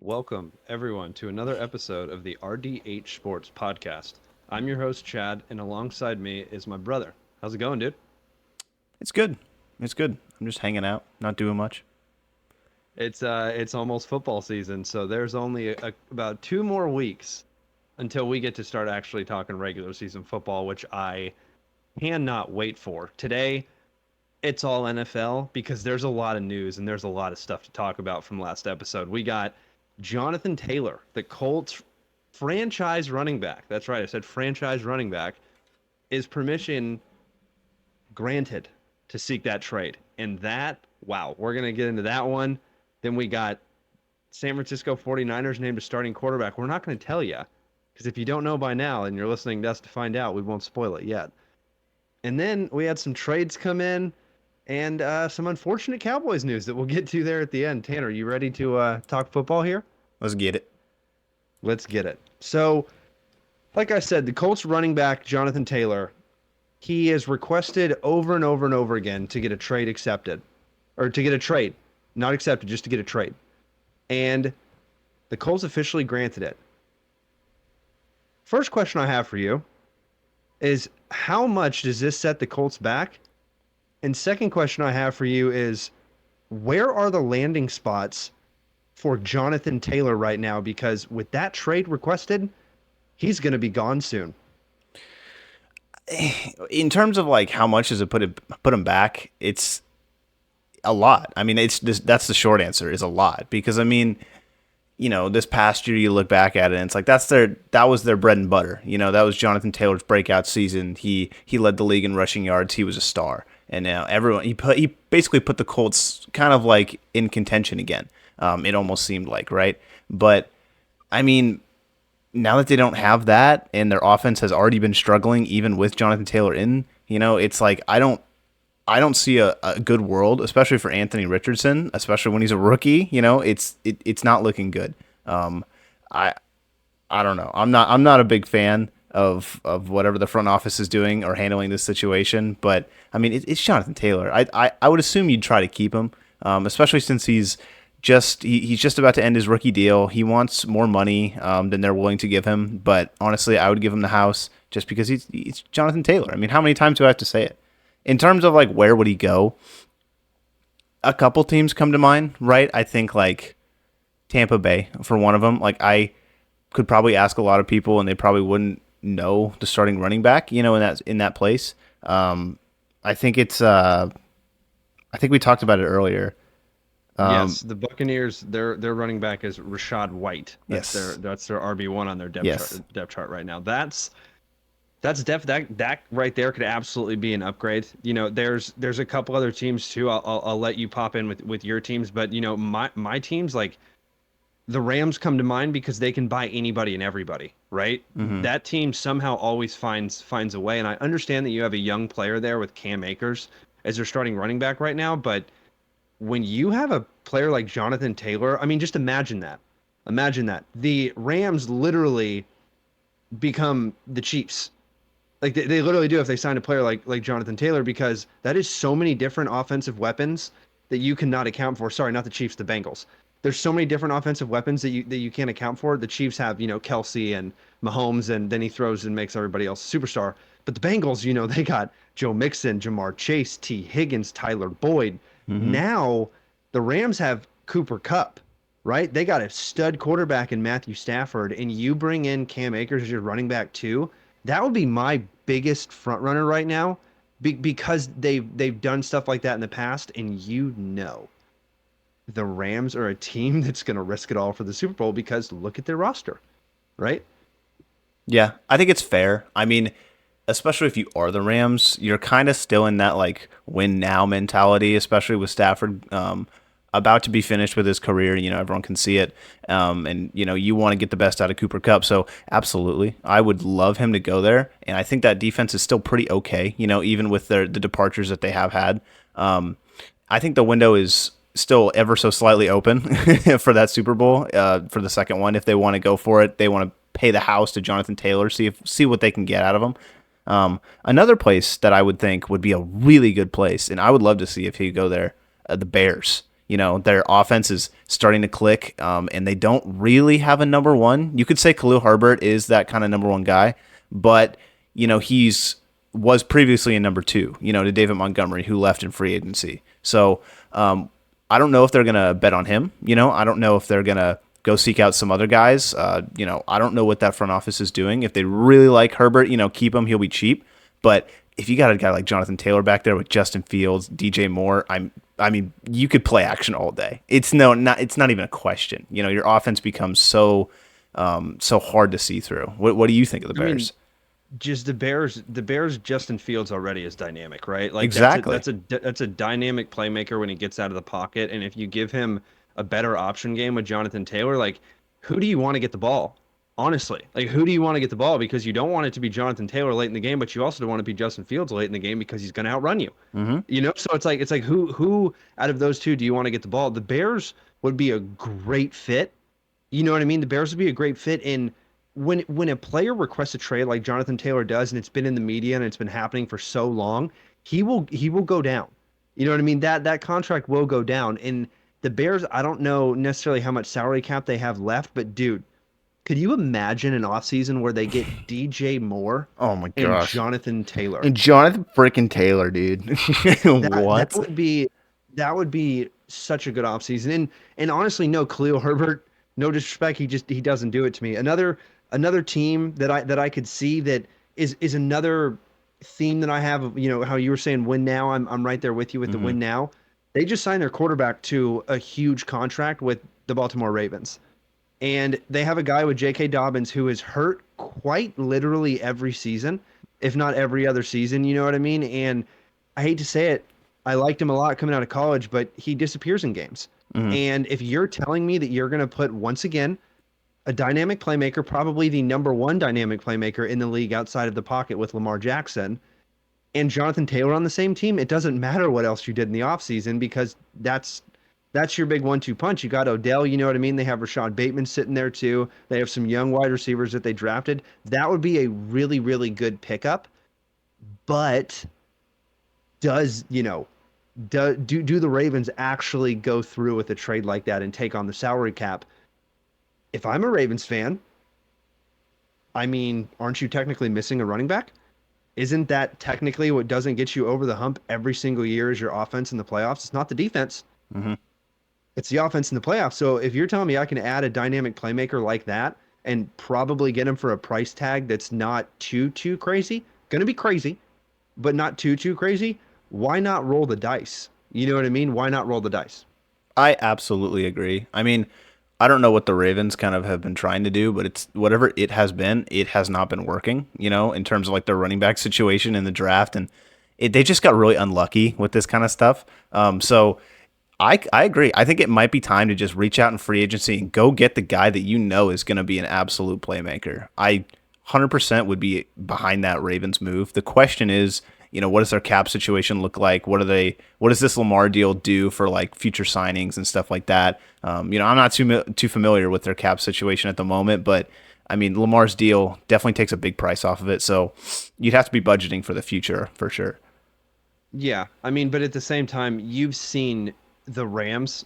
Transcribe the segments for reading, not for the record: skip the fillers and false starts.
Welcome, everyone, to another episode of the RDH Sports Podcast. I'm your host, Chad, and alongside me is my brother. How's it going, dude? It's good. It's good. I'm just hanging out, not doing much. It's almost football season, so there's only about 2 more weeks until we get to start actually talking regular season football, which I cannot wait for. Today, it's all NFL because there's a lot of news and there's a lot of stuff to talk about from last episode. We got Jonathan Taylor, the Colts franchise running back. That's right, I said franchise running back, is permission granted to seek that trade. And that, wow, we're going to get into that one. Then we got San Francisco 49ers named a starting quarterback. We're not going to tell you because if you don't know by now and you're listening to us to find out, we won't spoil it yet. And then we had some trades come in and some unfortunate Cowboys news that we'll get to there at the end. Tanner, you ready to talk football here? Let's get it. Let's get it. So, like I said, the Colts running back, Jonathan Taylor, he has requested over and over and over again to get a trade accepted, or to get a trade, not accepted, just to get a trade. And the Colts officially granted it. First question I have for you is how much does this set the Colts back? And second question I have for you is where are the landing spots for Jonathan Taylor right now? Because with that trade requested, he's going to be gone soon. In terms of like how much does it put him back? It's a lot. I mean, that's the short answer is a lot because I mean, this past year you look back at it and it's like that was their bread and butter. That was Jonathan Taylor's breakout season. He led the league in rushing yards. He was a star. And now everyone he basically put the Colts kind of like in contention again. It almost seemed like, right? But I mean, now that they don't have that and their offense has already been struggling even with Jonathan Taylor in, it's like I don't see a good world, especially for Anthony Richardson, especially when he's a rookie. It's not looking good. I I don't know. I'm not a big fan of whatever the front office is doing or handling this situation. But I mean, it's Jonathan Taylor. I would assume you'd try to keep him, especially since he's just about to end his rookie deal. He wants more money than they're willing to give him. But honestly, I would give him the house just because he's Jonathan Taylor. I mean, how many times do I have to say it? In terms of like where would he go? A couple teams come to mind, right? I think like Tampa Bay for one of them. Like I could probably ask a lot of people, and they probably wouldn't know the starting running back, in that place. I think it's. I think we talked about it earlier. Yes, the Buccaneers, their running back is Rashad White. Yes. That's their RB1 on their Yes. depth chart right now. That right there could absolutely be an upgrade. There's a couple other teams too. I'll let you pop in with your teams, but my teams, like the Rams come to mind because they can buy anybody and everybody, right? Mm-hmm. That team somehow always finds a way, and I understand that you have a young player there with Cam Akers as their starting running back right now, but when you have a player like Jonathan Taylor, I mean, just imagine that. Imagine that. The Rams literally become the Chiefs. Like they literally do if they sign a player like Jonathan Taylor, because that is so many different offensive weapons that you cannot account for. Sorry, not the Chiefs, the Bengals. There's so many different offensive weapons that you can't account for. The Chiefs have, Kelsey and Mahomes, and then he throws and makes everybody else a superstar. But the Bengals, they got Joe Mixon, Jamar Chase, T. Higgins, Tyler Boyd. Mm-hmm. Now the Rams have Cooper Kupp, right? They got a stud quarterback in Matthew Stafford, and you bring in Cam Akers as your running back too. That would be my biggest front runner right now, because they've done stuff like that in the past, and the Rams are a team that's going to risk it all for the Super Bowl because look at their roster, right? Yeah, I think it's fair. I mean, especially if you are the Rams, you're kind of still in that like win now mentality, especially with Stafford about to be finished with his career. Everyone can see it, and you want to get the best out of Cooper Kupp. So absolutely, I would love him to go there, and I think that defense is still pretty okay. Even with the departures that they have had, I think the window is still ever so slightly open for that Super Bowl, for the second one. If they want to go for it, they want to pay the house to Jonathan Taylor, see what they can get out of him. Another place that I would think would be a really good place, and I would love to see if he could go there, the Bears. Their offense is starting to click, and they don't really have a number one. You could say Khalil Herbert is that kind of number one guy, but he's was previously a number two, to David Montgomery, who left in free agency. So I don't know if they're gonna bet on him. I don't know if they're gonna go seek out some other guys. I don't know what that front office is doing. If they really like Herbert, keep him. He'll be cheap. But if you got a guy like Jonathan Taylor back there with Justin Fields, DJ Moore, I mean, you could play action all day. It's not even a question. Your offense becomes so hard to see through. What do you think of the Bears? Just the Bears. Justin Fields already is dynamic, right? Like Exactly. that's a dynamic playmaker when he gets out of the pocket, and if you give him a better option game with Jonathan Taylor, like who do you want to get the ball? Honestly, like who do you want to get the ball? Because you don't want it to be Jonathan Taylor late in the game, but you also don't want to be Justin Fields late in the game because he's going to outrun you. Mm-hmm. So it's like who out of those two do you want to get the ball? The Bears would be a great fit. You know what I mean? The Bears would be a great fit in when a player requests a trade like Jonathan Taylor does, and it's been in the media and it's been happening for so long, he will go down. You know what I mean? That contract will go down. And the Bears, I don't know necessarily how much salary cap they have left, but dude, could you imagine an offseason where they get DJ Moore Oh my and gosh. Jonathan Taylor? And Jonathan freaking Taylor, dude. That What? would be such a good offseason. And honestly, no, Khalil Herbert, no disrespect, he doesn't do it to me. Another team that I could see that is another theme that I have of, how you were saying win now. I'm right there with you with the Mm-hmm. win now. They just signed their quarterback to a huge contract with the Baltimore Ravens. And they have a guy with J.K. Dobbins who is hurt quite literally every season, if not every other season. You know what I mean? And I hate to say it, I liked him a lot coming out of college, but he disappears in games. Mm-hmm. And if you're telling me that you're going to put, once again, a dynamic playmaker, probably the number one dynamic playmaker in the league outside of the pocket with Lamar Jackson, and Jonathan Taylor on the same team, it doesn't matter what else you did in the offseason because that's your big 1-2 punch. You got Odell, you know what I mean? They have Rashad Bateman sitting there too. They have some young wide receivers that they drafted. That would be a really, really good pickup. But does, do the Ravens actually go through with a trade like that and take on the salary cap? If I'm a Ravens fan, I mean, aren't you technically missing a running back? Isn't that technically what doesn't get you over the hump every single year is your offense in the playoffs? It's not the defense. Mm-hmm. It's the offense in the playoffs. So if you're telling me I can add a dynamic playmaker like that and probably get him for a price tag that's not too crazy, gonna be crazy, but not too crazy, why not roll the dice? You know what I mean? Why not roll the dice? I absolutely agree. I mean, I don't know what the Ravens kind of have been trying to do, but it's whatever it has not been working, in terms of like their running back situation in the draft. And they just got really unlucky with this kind of stuff. So I agree. I think it might be time to just reach out in free agency and go get the guy that is going to be an absolute playmaker. I 100% would be behind that Ravens move. The question is, what does their cap situation look like? What does this Lamar deal do for like future signings and stuff like that? I'm not too familiar with their cap situation at the moment, but I mean, Lamar's deal definitely takes a big price off of it. So you'd have to be budgeting for the future for sure. Yeah, I mean, but at the same time, you've seen the Rams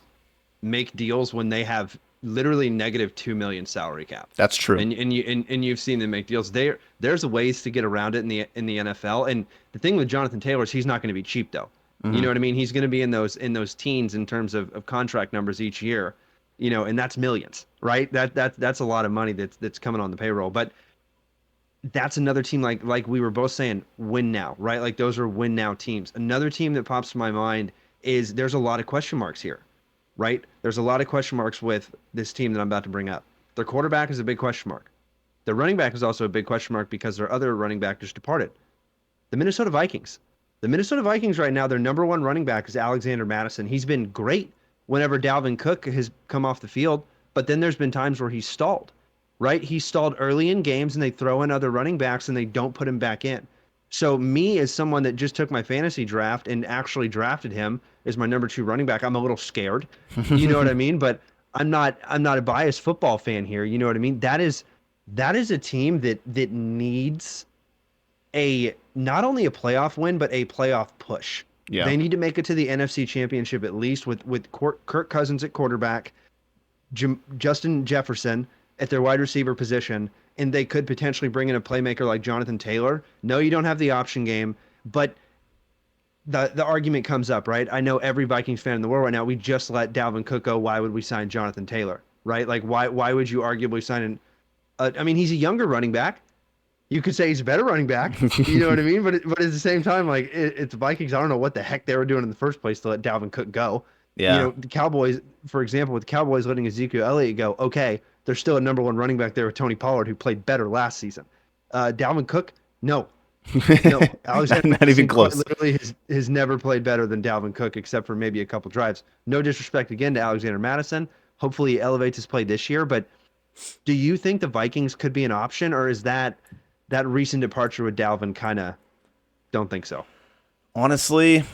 make deals when they have literally negative 2 million salary cap. That's true. And you've seen them make deals. There's ways to get around it in the NFL. And the thing with Jonathan Taylor is he's not going to be cheap though. You Mm-hmm. know what I mean? He's going to be in those teens in terms of contract numbers each year. And that's millions, right? That's a lot of money that's coming on the payroll. But that's another team like we were both saying, win now, right? Like those are win now teams. Another team that pops to my mind is there's a lot of question marks here, right? There's a lot of question marks with this team that I'm about to bring up. Their quarterback is a big question mark. Their running back is also a big question mark because their other running back just departed. The Minnesota Vikings. The Minnesota Vikings right now, their number one running back is Alexander Madison. He's been great whenever Dalvin Cook has come off the field, but then there's been times where he's stalled, right? He stalled early in games and they throw in other running backs and they don't put him back in. So me as someone that just took my fantasy draft and actually drafted him as my number two running back, I'm a little scared. You know what I mean? But I'm not a biased football fan here. You know what I mean? That is a team that needs a not only a playoff win, but a playoff push. Yeah. They need to make it to the NFC Championship at least with Kirk Cousins at quarterback, Justin Jefferson at their wide receiver position, and they could potentially bring in a playmaker like Jonathan Taylor. No, you don't have the option game, but the argument comes up, right? I know every Vikings fan in the world right now. We just let Dalvin Cook go. Why would we sign Jonathan Taylor, right? Like why would you arguably sign an? I mean, he's a younger running back. You could say he's a better running back. You know what I mean? But at the same time, like it's Vikings. I don't know what the heck they were doing in the first place to let Dalvin Cook go. You Yeah. know, the Cowboys, for example, with the Cowboys letting Ezekiel Elliott go, okay, there's still a number one running back there with Tony Pollard who played better last season. Dalvin Cook, no, no. Alexander Not even Madison quite close. literally has never played better than Dalvin Cook, except for maybe a couple drives. No disrespect again to Alexander Madison. Hopefully he elevates his play this year. But do you think the Vikings could be an option, or is that recent departure with Dalvin kind of don't think so? Honestly,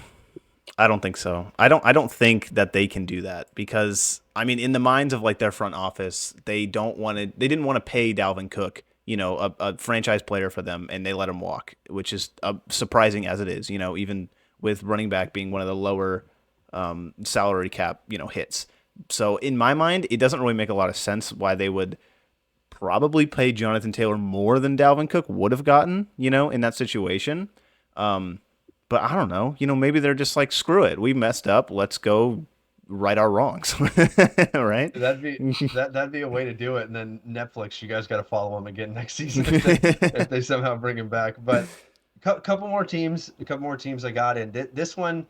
I don't think so. I don't think that they can do that because I mean in the minds of like their front office, they didn't want to pay Dalvin Cook, a franchise player for them and they let him walk, which is surprising as it is, even with running back being one of the lower salary cap, hits. So in my mind, it doesn't really make a lot of sense why they would probably pay Jonathan Taylor more than Dalvin Cook would have gotten, in that situation. Um, but I don't know. Maybe they're just like, screw it. We messed up. Let's go right our wrongs. Right? That'd be that'd be a way to do it. And then Netflix, you guys got to follow him again next season if they somehow bring him back. But a couple more teams I got in. This one's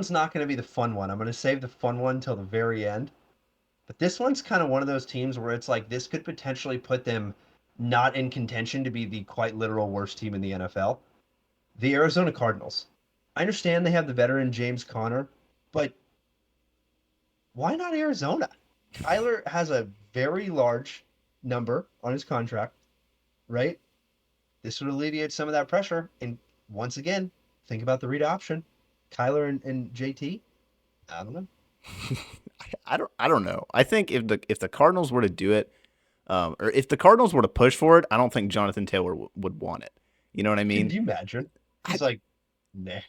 not going to be the fun one. I'm going to save the fun one till the very end. But this one's kind of one of those teams where it's like this could potentially put them not in contention to be the quite literal worst team in the NFL. The Arizona Cardinals. I understand they have the veteran James Conner, but why not Arizona? Kyler has a very large number on his contract, right? This would alleviate some of that pressure. And once again, think about the read option. Kyler and JT. I don't know. I don't know. I think if the Cardinals were to do it, or if the Cardinals were to push for it, I don't think Jonathan Taylor would want it. You know what I Could mean? you imagine? I, He's like, nah.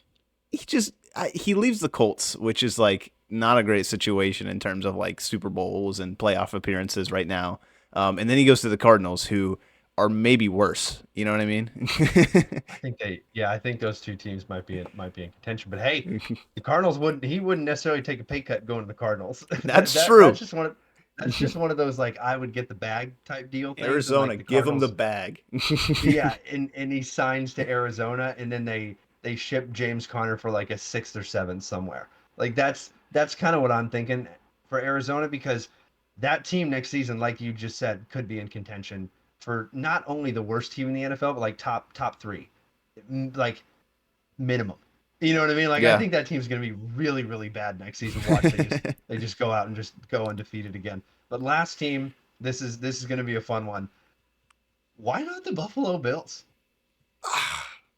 he leaves the Colts, which is like not a great situation in terms of like Super Bowls and playoff appearances right now. And then he goes to the Cardinals, who are maybe worse. You know what I mean? I think those two teams might be in contention. But hey, the Cardinals wouldn't. He wouldn't necessarily take a pay cut going to the Cardinals. That's true. That's just one of those like I would get the bag type deal things. And Arizona, like the give him the Cardinals, bag. yeah, and he signs to Arizona, and then they ship James Conner for like a sixth or seventh somewhere. Like that's kind of what I'm thinking for Arizona because that team next season, like you just said, could be in contention for not only the worst team in the NFL, but like top three, like minimum. You know what I mean? Like I Yeah. think that team's going to be really really bad next season. Watch they just go out and just go undefeated again. But last team, this is going to be a fun one. Why not the Buffalo Bills?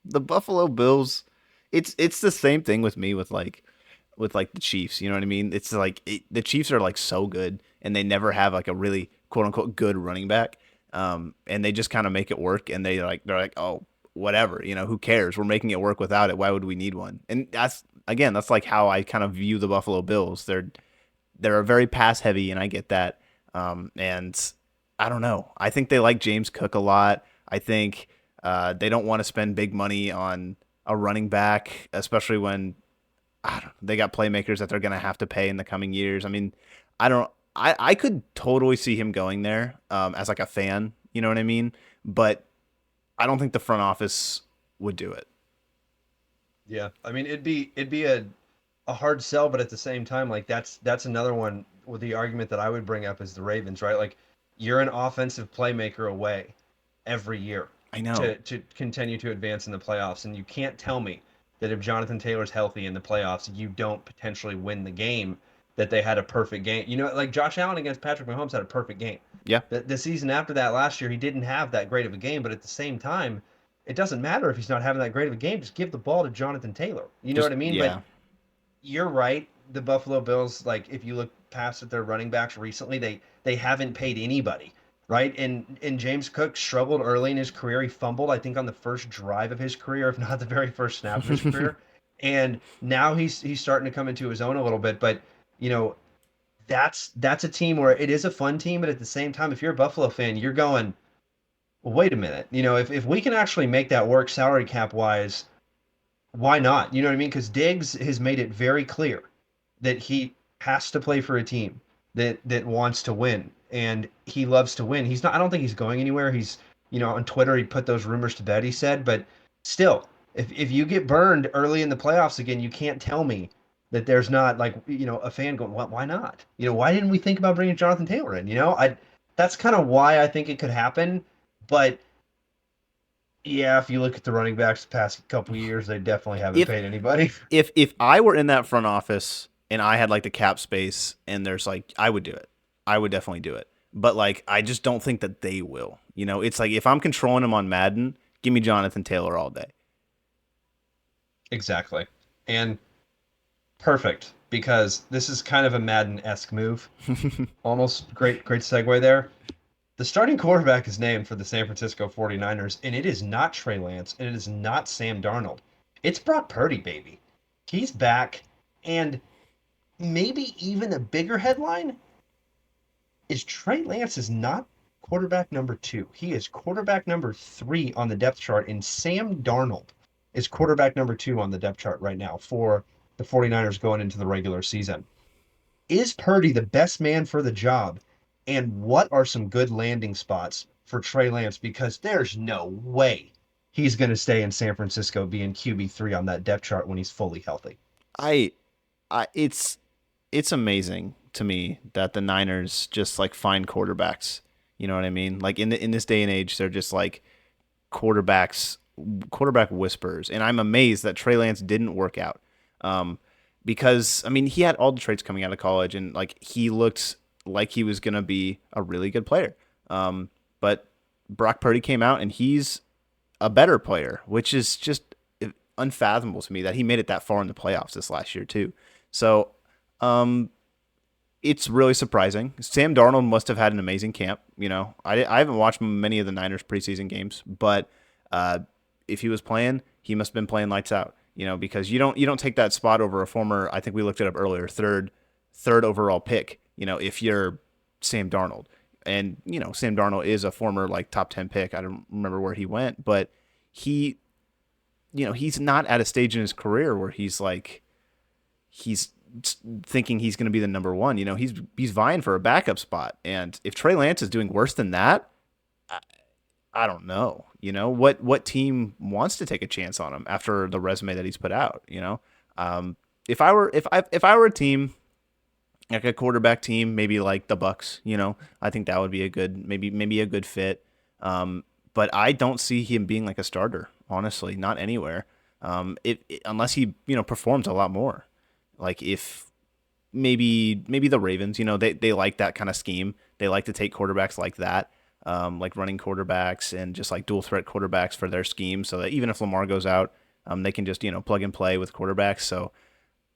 The Buffalo Bills, it's the same thing with me with like the Chiefs. You know what I mean? It's like the Chiefs are like so good, and they never have like a really quote unquote good running back. And they just kind of make it work, and they're like, oh, whatever, who cares? We're making it work without it. Why would we need one? And that's like how I kind of view the Buffalo Bills. They're very pass heavy, and I get that. And I don't know. I think they like James Cook a lot. I think they don't want to spend big money on a running back, especially when they got playmakers that they're going to have to pay in the coming years. I mean, I don't. I could totally see him going there as like a fan. You know what I mean? But I don't think the front office would do it. Yeah, I mean it'd be a hard sell, but at the same time, like that's another one with the argument that I would bring up is the Ravens, right? Like you're an offensive playmaker away every year I know. to continue to advance in the playoffs, and you can't tell me that if Jonathan Taylor's healthy in the playoffs, you don't potentially win the game. That they had a perfect game, like Josh Allen against Patrick Mahomes had a perfect game. Yeah. The season after that last year, he didn't have that great of a game, but at the same time, it doesn't matter if he's not having that great of a game. Just give the ball to Jonathan Taylor. You know Just what I mean? But yeah. you're right. The Buffalo Bills, like if you look past at their running backs recently, they haven't paid anybody, right? And James Cook struggled early in his career. He fumbled, I think, on the first drive of his career, if not the very first snap of his career. And now he's starting to come into his own a little bit. But you know, that's a team where it is a fun team, but at the same time, if you're a Buffalo fan, you're going, well, wait a minute. If we can actually make that work salary cap wise, why not? You know what I mean? Because Diggs has made it very clear that he has to play for a team that wants to win, and he loves to win. He's not. I don't think he's going anywhere. He's on Twitter he put those rumors to bed. He said, but still, if you get burned early in the playoffs again, you can't tell me that there's not like a fan going, why not? Why didn't we think about bringing Jonathan Taylor in? I that's kind of why I think it could happen, but yeah, if you look at the running backs the past couple years, they definitely haven't If paid anybody. if I were in that front office and I had like the cap space and there's like I would do it. I would definitely do it. But like I just don't think that they will. It's like if I'm controlling them on Madden, give me Jonathan Taylor all day. Exactly. And perfect because this is kind of a Madden-esque move. Almost great segue there. The starting quarterback is named for the San Francisco 49ers, and it is not Trey Lance, and it is not Sam Darnold. It's Brock Purdy, baby. He's back, and maybe even a bigger headline is Trey Lance is not quarterback number 2. He is quarterback number 3 on the depth chart, and Sam Darnold is quarterback number 2 on the depth chart right now for the 49ers going into the regular season. Is Purdy the best man for the job? And what are some good landing spots for Trey Lance? Because there's no way he's going to stay in San Francisco being QB3 on that depth chart when he's fully healthy. I it's amazing to me that the Niners just like find quarterbacks. You know what I mean? Like in this day and age, they're just like quarterbacks, quarterback whispers, and I'm amazed that Trey Lance didn't work out. Because I mean, he had all the traits coming out of college, and like he looked like he was gonna be a really good player. But Brock Purdy came out, and he's a better player, which is just unfathomable to me that he made it that far in the playoffs this last year too. So, um, it's really surprising. Sam Darnold must have had an amazing camp. I haven't watched many of the Niners preseason games, but if he was playing, he must have been playing lights out. Because you don't take that spot over a former. I think we looked it up earlier. Third overall pick. If you're Sam Darnold, and Sam Darnold is a former like top 10 pick. I don't remember where he went, but he, he's not at a stage in his career where he's thinking he's going to be the number one. He's vying for a backup spot, and if Trey Lance is doing worse than that, I don't know. What team wants to take a chance on him after the resume that he's put out? If I were a team like a quarterback team, maybe like the Bucks, I think that would be a good maybe a good fit. But I don't see him being like a starter, honestly, not anywhere. Unless he performs a lot more. Like if maybe the Ravens, they like that kind of scheme. They like to take quarterbacks like that. Like running quarterbacks and just like dual threat quarterbacks for their scheme, so that even if Lamar goes out, they can just plug and play with quarterbacks. So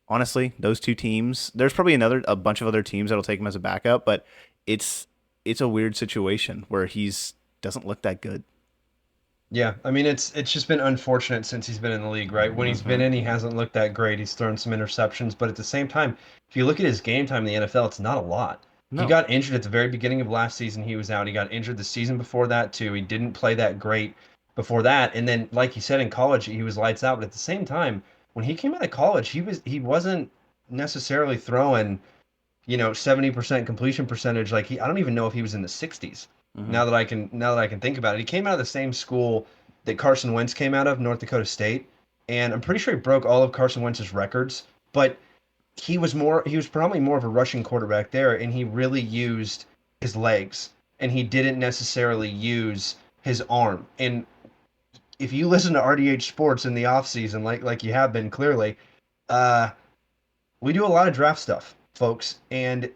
honestly, those two teams, there's probably a bunch of other teams that'll take him as a backup, but it's a weird situation where he's doesn't look that good. Yeah, I mean it's just been unfortunate since he's been in the league, right? When he's been Hmm. in, he hasn't looked that great. He's thrown some interceptions, but at the same time, if you look at his game time in the NFL, it's not a lot. He No. got injured at the very beginning of last season. He was out. He got injured the season before that too. He didn't play that great before that, and then like you said in college, he was lights out. But at the same time, when he came out of college, he wasn't necessarily throwing 70% completion percentage. Like I don't even know if he was in the 60s. Hmm. Now that I can think about it, he came out of the same school that Carson Wentz came out of, North Dakota State, and I'm pretty sure he broke all of Carson Wentz's records. But he was probably more of a rushing quarterback there, and he really used his legs, and he didn't necessarily use his arm. And if you listen to RDH Sports in the offseason, like you have been clearly, uh, we do a lot of draft stuff, folks, and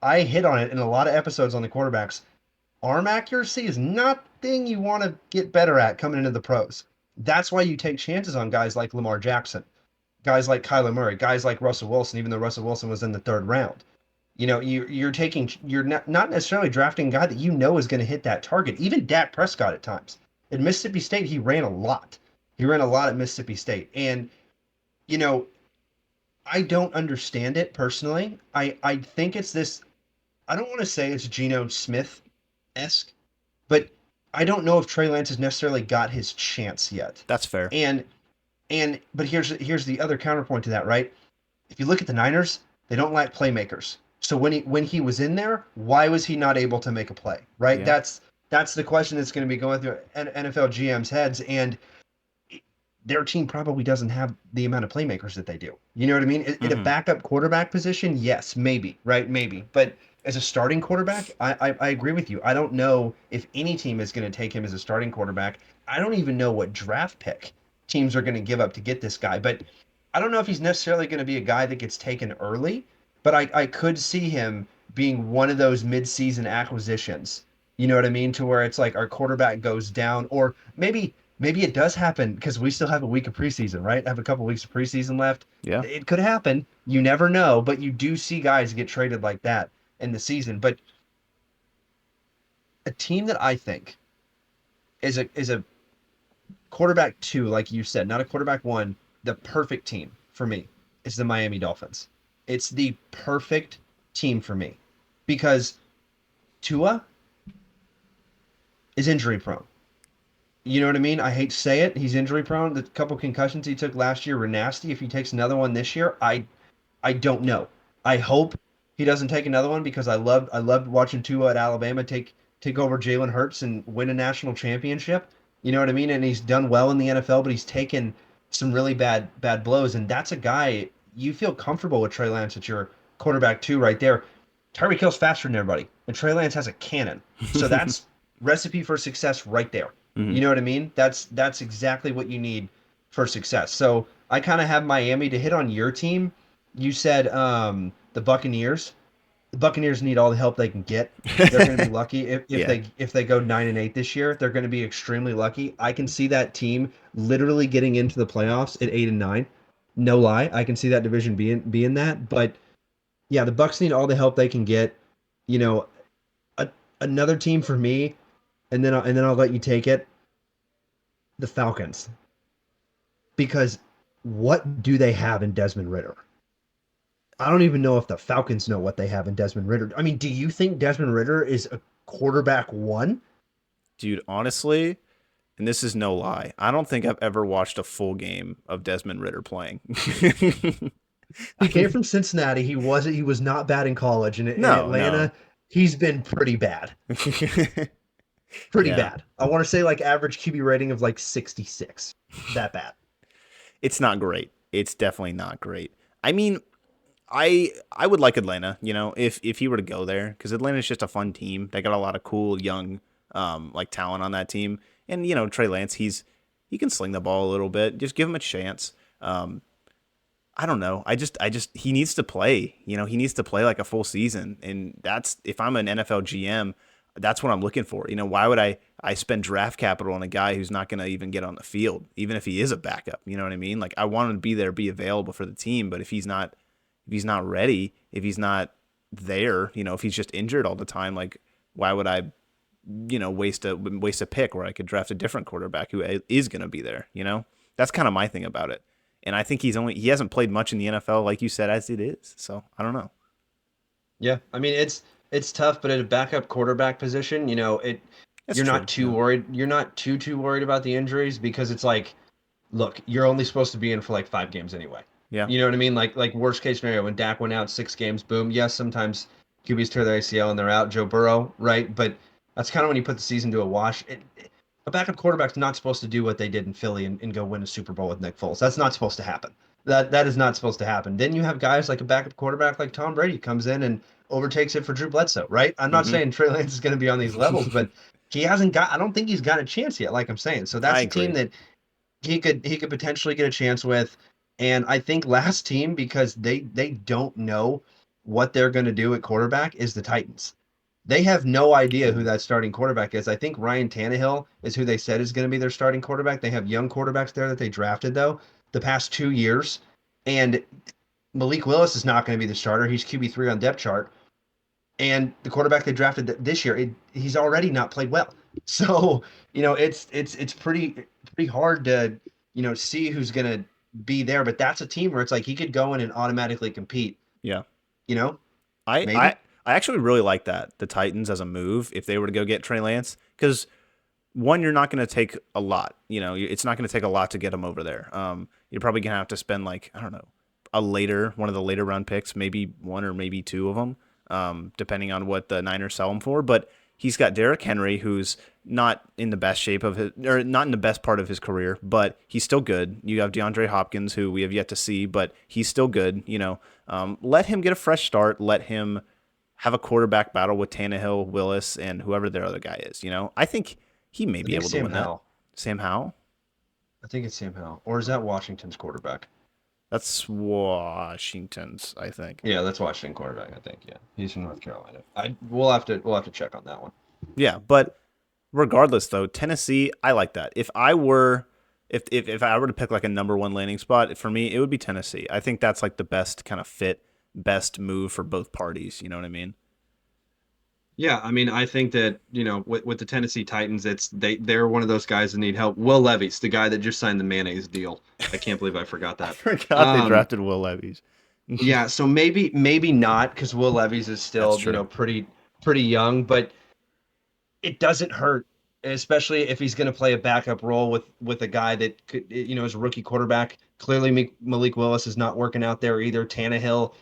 I hit on it in a lot of episodes on the quarterbacks. Arm accuracy is not the thing you want to get better at coming into the pros. That's why you take chances on guys like Lamar Jackson, guys like Kyler Murray, guys like Russell Wilson, even though Russell Wilson was in the third round. You're not necessarily drafting a guy that you know is going to hit that target. Even Dak Prescott at times. At Mississippi State, he ran a lot. He ran a lot at Mississippi State. And you know, I don't understand it personally. I think it's this. I don't want to say it's Geno Smith esque, but I don't know if Trey Lance has necessarily got his chance yet. That's fair. And but here's the other counterpoint to that, right? If you look at the Niners, they don't lack playmakers. So when he was in there, why was he not able to make a play? Right? Yeah. That's the question that's going to be going through NFL GM's heads, and their team probably doesn't have the amount of playmakers that they do. You know what I mean? In a Hmm. backup quarterback position, yes, maybe, right? Maybe. But as a starting quarterback, I agree with you. I don't know if any team is going to take him as a starting quarterback. I don't even know what draft pick teams are going to give up to get this guy. But I don't know if he's necessarily going to be a guy that gets taken early, but I could see him being one of those midseason acquisitions. You know what I mean? To where it's like our quarterback goes down, or maybe it does happen because we still have a week of preseason, right? Have a couple weeks of preseason left. Yeah. It could happen. You never know, but you do see guys get traded like that in the season. But a team that I think is a quarterback two, like you said, not a quarterback one, the perfect team for me is the Miami Dolphins. It's the perfect team for me because Tua is injury prone. You know what I mean? I hate to say it. He's injury prone. The couple concussions he took last year were nasty. If he takes another one this year, I don't know. I hope he doesn't take another one because I loved watching Tua at Alabama take over Jalen Hurts and win a national championship. You know what I mean? And he's done well in the NFL, but he's taken some really bad blows. And that's a guy you feel comfortable with Trey Lance at your quarterback two right there. Tyreek Hill's faster than everybody, and Trey Lance has a cannon. So that's recipe for success right there. Hmm. You know what I mean? That's exactly what you need for success. So I kind of have Miami to hit on your team. You said the Buccaneers. The Buccaneers need all the help they can get. They're going to be lucky if Yeah. they go 9-8 this year. They're going to be extremely lucky. I can see that team literally getting into the playoffs at 8-9. No lie, I can see that division being that. But yeah, the Bucks need all the help they can get. You know, a, another team for me, and then I'll let you take it. The Falcons, because what do they have in Desmond Ritter? I don't even know if the Falcons know what they have in Desmond Ritter. I mean, do you think Desmond Ritter is a quarterback one? Dude, honestly, and this is no lie, I don't think I've ever watched a full game of Desmond Ritter playing. He came from Cincinnati. He was not bad in college, and in No, no. Atlanta, he's been pretty bad. Pretty Yeah. bad. I want to say like average QB rating of like 66. That bad. It's not great. It's definitely not great. I mean, I would like Atlanta, if he were to go there, because Atlanta's just a fun team. They got a lot of cool young like talent on that team. And Trey Lance, he can sling the ball a little bit. Just give him a chance. I don't know. I just he needs to play. He needs to play like a full season. And that's, if I'm an NFL GM, that's what I'm looking for. Why would I spend draft capital on a guy who's not going to even get on the field, even if he is a backup? You know what I mean? Like, I want him to be there, be available for the team. But if he's not ready, if he's not there, if he's just injured all the time, like, why would I, waste a pick where I could draft a different quarterback who is going to be there? That's kind of my thing about it. And I think he hasn't played much in the NFL, like you said, as it is. So I don't know. Yeah, I mean it's tough, but at a backup quarterback position, That's you're not true. too Yeah. worried. You're not too worried about the injuries because it's like, look, you're only supposed to be in for like 5 games anyway. Yeah. You know what I mean? Like worst case scenario, when Dak went out 6 games, boom. Yes, sometimes QBs tear their ACL and they're out. Joe Burrow, right? But that's kind of when you put the season to a wash. A backup quarterback's not supposed to do what they did in Philly and go win a Super Bowl with Nick Foles. That's not supposed to happen. That is not supposed to happen. Then you have guys like a backup quarterback like Tom Brady comes in and overtakes it for Drew Bledsoe, right? I'm not Hmm. saying Trey Lance is going to be on these levels, but he hasn't got. I don't think he's got a chance yet. Like I'm saying, so I that's a team agree. that he could potentially get a chance with. And I think last team, because they don't know what they're going to do at quarterback, is the Titans. They have no idea who Ooh. that starting quarterback is. I think Ryan Tannehill is who they said is going to be their starting quarterback. They have young quarterbacks there that they drafted though the past 2 years, and Malik Willis is not going to be the starter. He's QB3 on depth chart, and the quarterback they drafted this year, he's already not played well. So it's pretty hard to see who's going to be there. But that's a team where it's like he could go in and automatically compete. Yeah. You know, I I maybe. I actually really like that the Titans as a move if they were to go get Trey Lance because one, you're not going to take a lot. It's not going to take a lot to get him over there. You're probably going to have to spend like I don't know one of the later round picks, maybe one or maybe two of them, depending on what the Niners sell him for. But he's got Derrick Henry, who's not in the best shape of his or not in the best part of his career, but he's still good. You have DeAndre Hopkins, who we have yet to see, but he's still good. Let him get a fresh start. Let him have a quarterback battle with Tannehill, Willis, and whoever their other guy is. I think he may I be think able to Sam win that. Howell. Sam Howell? I think it's Sam Howell, or is that Washington's quarterback? That's Washington's, I think. Yeah, that's Washington quarterback. I think. Yeah, he's from North Carolina. We'll have to check on that one. Yeah, but regardless though, Tennessee, I like that. If I were to pick like a number one landing spot, for me it would be Tennessee. I think that's like the best kind of fit, best move for both parties, you know what I mean? Yeah, I mean, I think that, with the Tennessee Titans, they're one of those guys that need help. Will Levis, the guy that just signed the mayonnaise deal. I can't believe I forgot I that. forgot they Um, drafted Will Levis. yeah, so maybe not because Will Levis is That's still, true. pretty young, but It doesn't hurt, especially if he's going to play a backup role with a guy that could, is a rookie quarterback. Clearly, Malik Willis is not working out there either. Tannehill,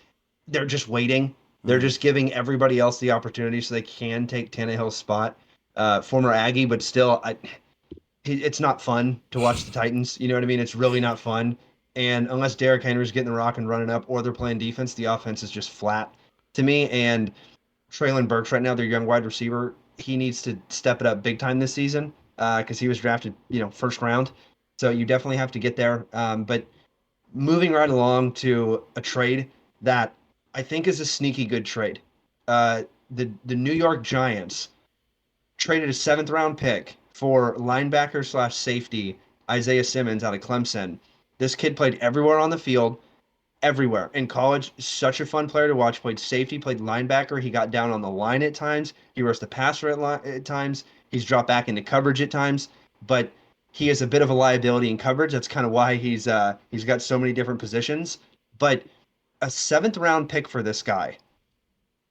they're just waiting. They're Hmm. just giving everybody else the opportunity so they can take Tannehill's spot. Former Aggie, but still, it's not fun to watch the Titans. You know what I mean? It's really not fun. And unless Derrick Henry's getting the rock and running up, or they're playing defense, the offense is just flat to me. And Traylon Burks right now, their young wide receiver, he needs to step it up big time this season because he was drafted, first round. So you definitely have to get there. But moving right along to a trade that I think is a sneaky good trade. The New York Giants traded a seventh round pick for linebacker slash safety Isaiah Simmons out of Clemson. This kid played everywhere on the field, everywhere. In college, such a fun player to watch. Played safety, played linebacker. He got down on the line at times. He rushed the passer at times. He's dropped back into coverage at times. But he is a bit of a liability in coverage. That's kind of why he's got so many different positions. But a seventh round pick for this guy.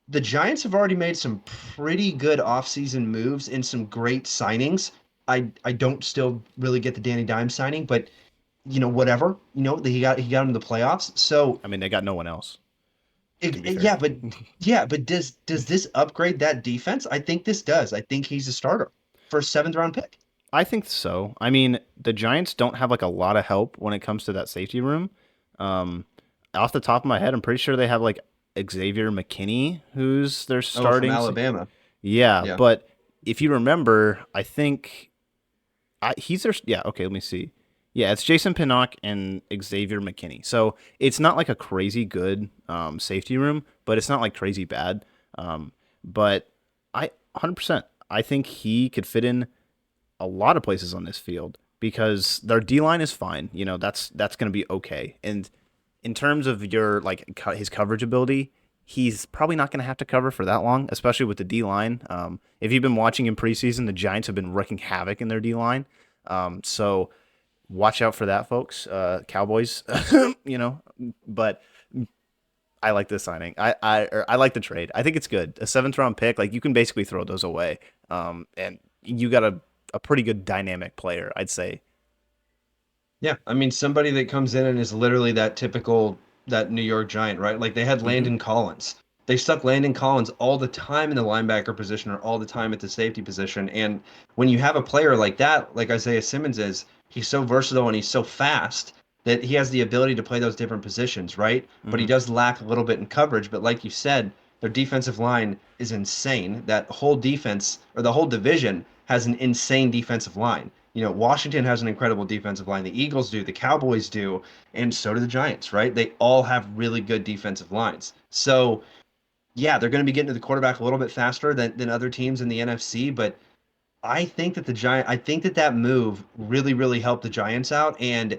The Giants have already made some pretty good offseason moves and some great signings. I don't still really get the Danny Dimes signing, but whatever. He got him to the playoffs. So I mean, they got no one else, to be fair. yeah, but does this upgrade that defense? I think this does. I think he's a starter for a seventh round pick. I think so. I mean, the Giants don't have like a lot of help when it comes to that safety room. Um, Off the top of my head, I'm pretty sure they have like Xavier McKinney, who's their Oh, from starting. Alabama. Yeah, Yeah. but if you remember, I think he's their. Yeah, okay, let me see. Yeah, it's Jason Pinnock and Xavier McKinney. So it's not like a crazy good safety room, but it's not like crazy bad. But 100%, I think he could fit in a lot of places on this field because their D line is fine. That's going to be okay. And in terms of your like his coverage ability, he's probably not going to have to cover for that long, especially with the D line. If you've been watching in preseason, the Giants have been wreaking havoc in their D line. So watch out for that, folks. Cowboys, you know. But I like this signing. I like the trade. I think it's good. A seventh round pick, like you can basically throw those away. And you got a pretty good dynamic player, I'd say. Yeah, I mean somebody that comes in and is literally that New York Giant, right? Like they had Hmm. Landon Collins. They stuck Landon Collins all the time in the linebacker position or all the time at the safety position. And when you have a player like that, like Isaiah Simmons is, he's so versatile and he's so fast that he has the ability to play those different positions, right? But he Hmm. does lack a little bit in coverage. But like you said, their defensive line is insane. That whole defense or the whole division has an insane defensive line. Washington has an incredible defensive line. The Eagles do, the Cowboys do, and so do the Giants, right? They all have really good defensive lines. So, yeah, they're going to be getting to the quarterback a little bit faster than other teams in the NFC, but I think that move really, really helped the Giants out. And,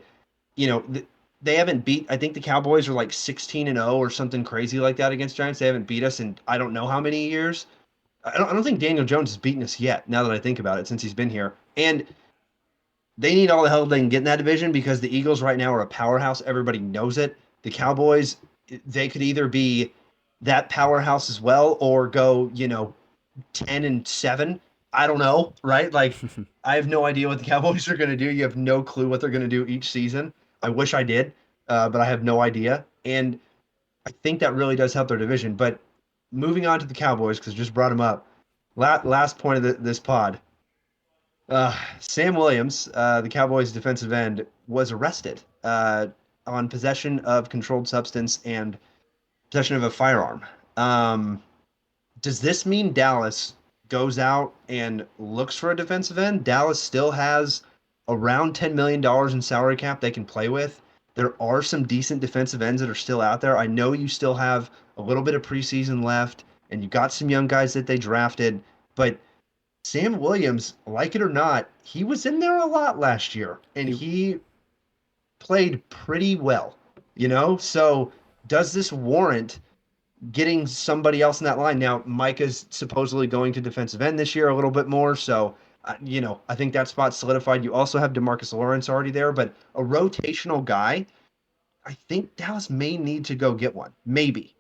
you know, th- they haven't beat, I think the Cowboys are like 16-0 or something crazy like that against Giants. They haven't beat us in I don't know how many years. I don't think Daniel Jones has beaten us yet, now that I think about it, since he's been here. And They need all the help they can get in that division because the Eagles right now are a powerhouse. Everybody knows it. The Cowboys, they could either be that powerhouse as well or go, 10-7. I don't know, right? Like, I have no idea what the Cowboys are going to do. You have no clue what they're going to do each season. I wish I did, but I have no idea. And I think that really does help their division. But moving on to the Cowboys, because just brought them up. Last point of this pod. Sam Williams, the Cowboys' defensive end, was arrested on possession of controlled substance and possession of a firearm. Um, does this mean Dallas goes out and looks for a defensive end? Dallas still has around $10 million in salary cap they can play with. There are some decent defensive ends that are still out there. I know you still have a little bit of preseason left, and you got some young guys that they drafted, but Sam Williams, like it or not, he was in there a lot last year, and He he played pretty well, So does this warrant getting somebody else in that line? Now, Micah's supposedly going to defensive end this year a little bit more, so I think that spot's solidified. You also have DeMarcus Lawrence already there, but a rotational guy, I think Dallas may need to go get one. Maybe.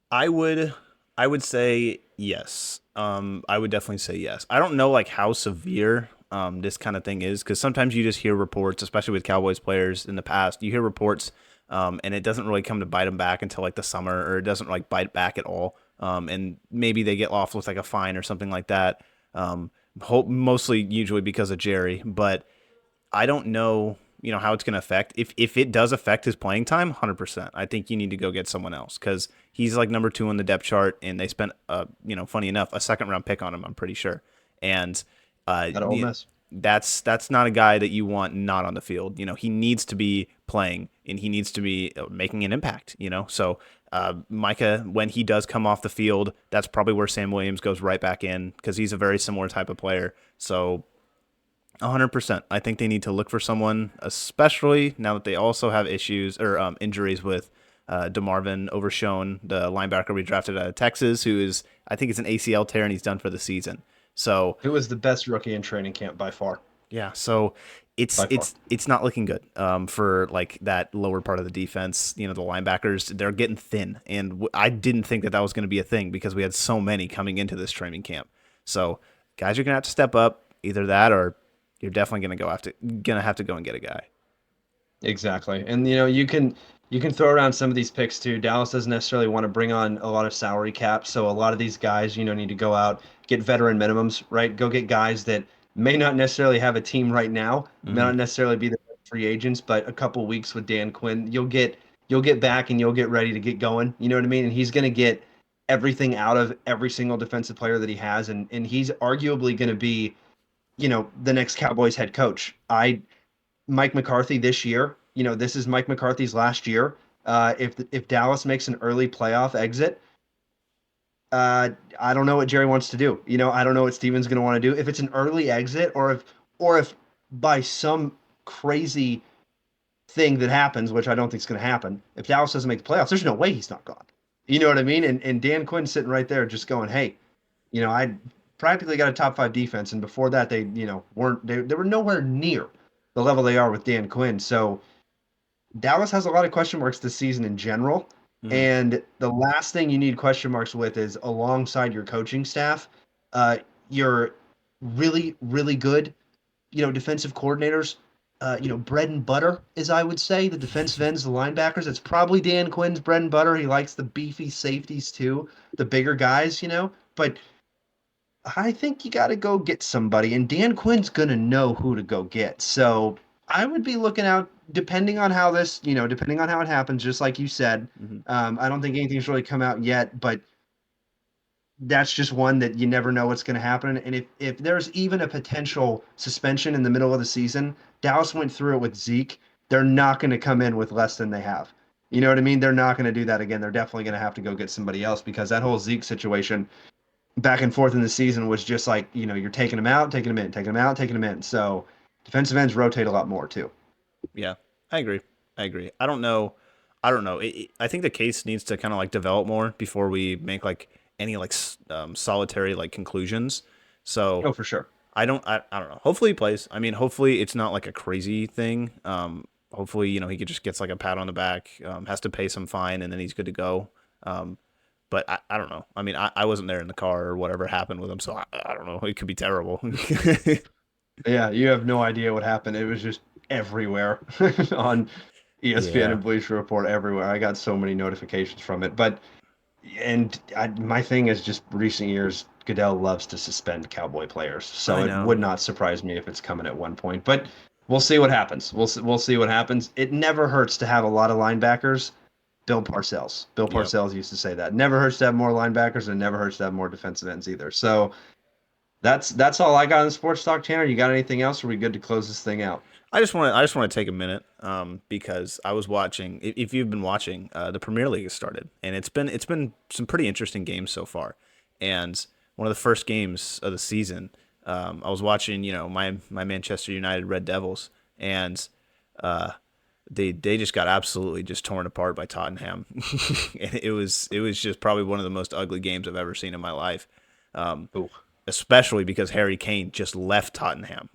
I would I would say yes. I would definitely say yes. I don't know like how severe this kind of thing is because sometimes you just hear reports, especially with Cowboys players in the past. You hear reports, and it doesn't really come to bite them back until like the summer, or it doesn't like bite back at all. And maybe they get off with like a fine or something like that. Mostly usually because of Jerry, but I don't know, how it's going to affect. If it does affect his playing time, 100%. I think you need to go get someone else because he's like number 2 on the depth chart, and they spent, funny enough, a second round pick on him. I'm pretty sure, and At Ole Miss. that's not a guy that you want not on the field. He needs to be playing and he needs to be making an impact. So Micah, when he does come off the field, that's probably where Sam Williams goes right back in because he's a very similar type of player. So 100%. I think they need to look for someone, especially now that they also have issues or injuries with DeMarvin Overshone, the linebacker we drafted out of Texas, who is, I think it's an ACL tear and he's done for the season. So Who was the best rookie in training camp by far? yeah, so it's By far. it's not looking good for like that lower part of the defense. The linebackers, they're getting thin, and I didn't think that was going to be a thing because we had so many coming into this training camp. So guys are gonna have to step up, either that or you're definitely gonna have to go and get a guy. Exactly. And you can throw around some of these picks too. Dallas doesn't necessarily want to bring on a lot of salary cap, so a lot of these guys, need to go out, get veteran minimums, right? Go get guys that may not necessarily have a team right now, may Hmm. not necessarily be the free agents, but a couple weeks with Dan Quinn, you'll get back and you'll get ready to get going. You know what I mean? And he's going to get everything out of every single defensive player that he has, and he's arguably going to be, the next Cowboys head coach. Mike McCarthy this year. This is Mike McCarthy's last year. If Dallas makes an early playoff exit, I don't know what Jerry wants to do. I don't know what Steven's going to want to do. If it's an early exit, or if by some crazy thing that happens, which I don't think is going to happen, if Dallas doesn't make the playoffs, there's no way he's not gone. You know what I mean? And Dan Quinn's sitting right there, just going, "Hey, I practically got a top 5 defense, and before that, they were nowhere near the level they are with Dan Quinn." So Dallas has a lot of question marks this season in general. Hmm. And the last thing you need question marks with is alongside your coaching staff, your really, really good, defensive coordinators, bread and butter, as I would say, the defensive ends, the linebackers. It's probably Dan Quinn's bread and butter. He likes the beefy safeties too, the bigger guys. But I think you got to go get somebody, and Dan Quinn's gonna know who to go get. So I would be looking out, depending on how it happens. Just like you said, Hmm. I don't think anything's really come out yet, but that's just one that you never know what's going to happen. And if there's even a potential suspension in the middle of the season, Dallas went through it with Zeke. They're not going to come in with less than they have. You know what I mean? They're not going to do that again. They're definitely going to have to go get somebody else because that whole Zeke situation back and forth in the season was just like, you're taking them out, taking them in, taking them out, taking them in. So defensive ends rotate a lot more too. Yeah, I agree. I agree. I don't know. I don't know. I think the case needs to kind of like develop more before we make like any like solitary like conclusions. So Oh, for sure. I don't know. Hopefully he plays. I mean, hopefully it's not like a crazy thing. Hopefully, he just gets like a pat on the back, has to pay some fine, and then he's good to go. Um, but I don't know. I mean, I wasn't there in the car or whatever happened with him, so I don't know. It could be terrible. Yeah, you have no idea what happened. It was just everywhere on ESPN Yeah, and Bleacher Report everywhere. I got so many notifications from it. My thing is just recent years, Goodell loves to suspend Cowboy players, so I it would know. not surprise me if it's coming at one point. But we'll see what happens. We'll see what happens. It never hurts to have a lot of linebackers. Bill Parcells. Bill Yep. Parcells used to say that. Never hurts to have more linebackers, and never hurts to have more defensive ends either. So that's all I got on the Sports Talk channel. You got anything else? Or are we good to close this thing out? I just want to take a minute, because I was watching. If you've been watching, the Premier League has started, and it's been some pretty interesting games so far. And one of the first games of the season, I was watching, my Manchester United Red Devils, and uh, they just got absolutely just torn apart by Tottenham. And it was just probably one of the most ugly games I've ever seen in my life. Um, Oh, Especially because Harry Kane just left Tottenham,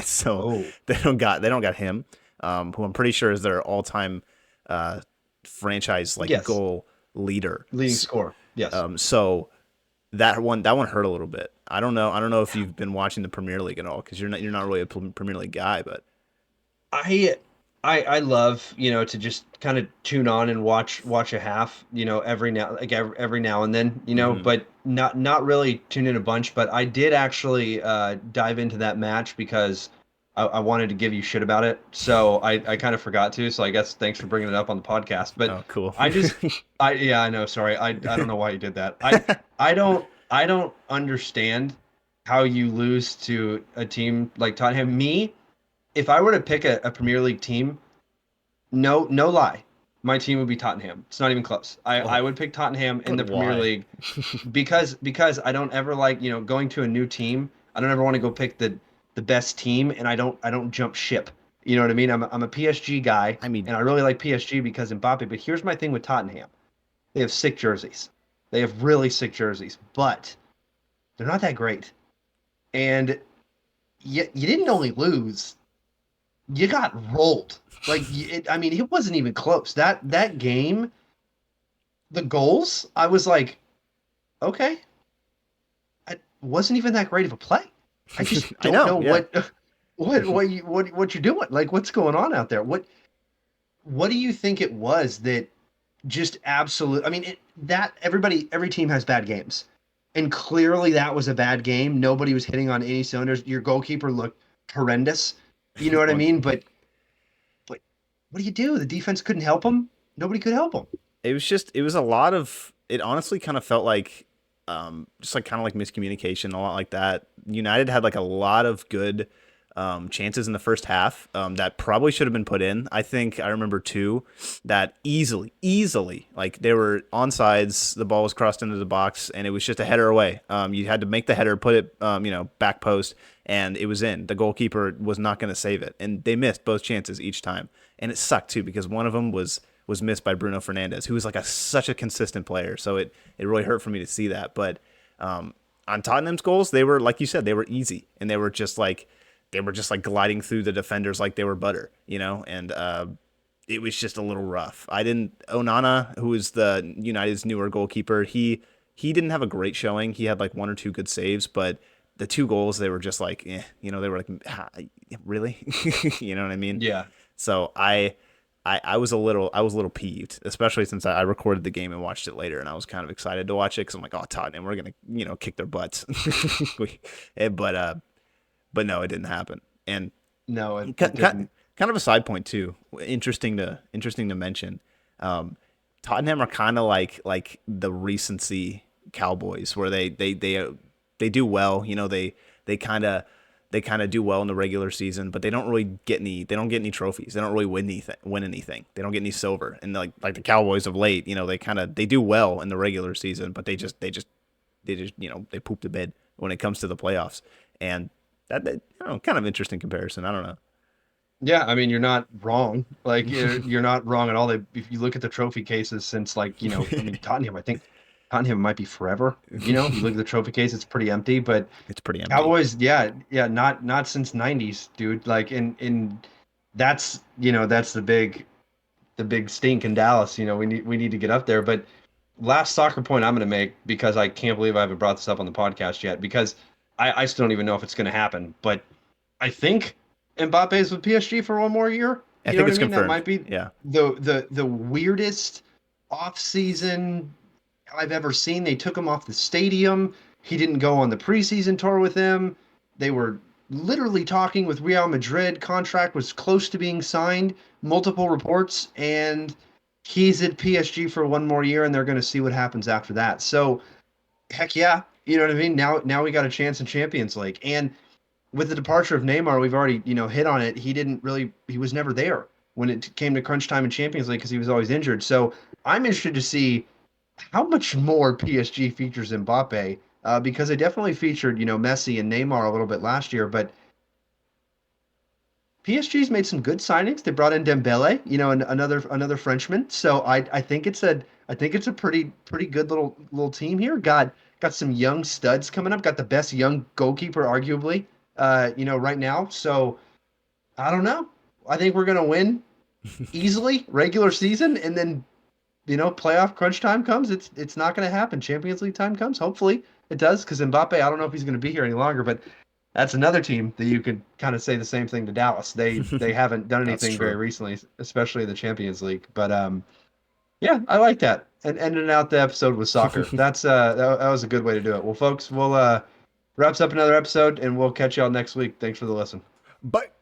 so oh, they don't got him, who I'm pretty sure is their all time uh, franchise like yes. goal leader. Leading score. Yes. So that one hurt a little bit. I don't know if you've been watching the Premier League at all because you're not really a Premier League guy, but I I love, to just kind of tune on and watch a half, every now and then, hmm but not really tune in a bunch. But I did actually dive into that match because I wanted to give you shit about it. So I kind of forgot to. So I guess thanks for bringing it up on the podcast. But oh cool. I just yeah, I know. Sorry, I don't know why you did that. I don't understand how you lose to a team like Tottenham. If I were to pick a Premier League team, no lie, my team would be Tottenham. It's not even close. I Oh, would pick Tottenham in but the Premier why? League because I don't ever like, going to a new team. I don't ever want to go pick the best team, and I don't jump ship. You know what I mean? I'm a PSG guy, I mean, and I really like PSG because Mbappe. But here's my thing with Tottenham: they have sick jerseys. They have really sick jerseys, but they're not that great. And you didn't only lose, you got rolled. I mean, it wasn't even close. That game, the goals, I was like, okay, it wasn't even that great of a play. I just I don't know. know Yeah. what you're doing. Like, what's going on out there? What do you think it was that just absolute? I mean, every team has bad games, and clearly that was a bad game. Nobody was hitting on any cylinders. Your goalkeeper looked horrendous. You know what I Well, mean? But what do you do? The defense couldn't help him. Nobody could help him. it was a lot of it honestly kind of felt like just like kind of like miscommunication, a lot like that. United had like a lot of good chances in the first half that probably should have been put in. I think I remember two that easily, like they were onsides, the ball was crossed into the box, and it was just a header away. You had to make the header, put it, back post, and it was in. The goalkeeper was not going to save it, and they missed both chances each time, and it sucked too because one of them was missed by Bruno Fernandes, who was like such a consistent player. So it really hurt for me to see that. But on Tottenham's goals, they were like you said, they were easy, and they were just like gliding through the defenders like they were butter, and it was just a little rough. I didn't Onana, who is the United's newer goalkeeper, he didn't have a great showing. He had like one or two good saves, but the two goals they were just like, they were like, really, you know what I mean? Yeah. So I I was a little peeved, especially since I recorded the game and watched it later, and I was kind of excited to watch it because I'm like, oh, Tottenham, we're gonna kick their butts. But but no, it didn't happen. And No, it kind didn't. of a side point too, interesting to mention. Um, Tottenham are kind of like the recency Cowboys, where they do well. They kind of they kind of do well in the regular season, but they don't really get any. They don't get any trophies. They don't really win anything. They don't get any silver. And like the Cowboys of late, they do well in the regular season, but they just they poop the bed when it comes to the playoffs. And that kind of interesting comparison. I don't know. Yeah, I mean, you're not wrong. Like you're not wrong at all. If you look at the trophy cases since, like, I mean, Tottenham, Tottenham might be forever. You know, you look at the trophy case, it's pretty empty. But It's pretty empty. Cowboys, yeah, not since '90s, dude. Like in that's that's the big stink in Dallas. You know, we need to get up there. But last soccer point I'm going to make, because I can't believe I haven't brought this up on the podcast yet, because I still don't even know if it's going to happen. But I think Mbappe's with PSG for one more year. I You think know it's what I mean? That confirmed. might be Yeah. the weirdest off season I've ever seen. They took him off the stadium. He didn't go on the preseason tour with them. They were literally talking with Real Madrid. Contract was close to being signed. Multiple reports, and he's at PSG for one more year, and they're going to see what happens after that. So, heck yeah, you know what I mean. Now we got a chance in Champions League, and with the departure of Neymar, we've already hit on it. He was never there when it came to crunch time in Champions League because he was always injured. So I'm interested to see how much more PSG features Mbappe, because they definitely featured Messi and Neymar a little bit last year, but PSG's made some good signings. They brought in Dembele, another Frenchman. So I think it's a pretty good little team here. Got some young studs coming up. Got the best young goalkeeper arguably, right now. So I don't know. I think we're gonna win easily regular season, and then playoff crunch time comes. It's not gonna happen. Champions League time comes. Hopefully it does, because Mbappe, I don't know if he's gonna be here any longer, but that's another team that you could kind of say the same thing to Dallas. They haven't done That's anything true. very recently, especially in the Champions League. But yeah, I like that. And ending out the episode with soccer. That was a good way to do it. Well, folks, we'll wraps up another episode, and we'll catch y'all next week. Thanks for the listen. But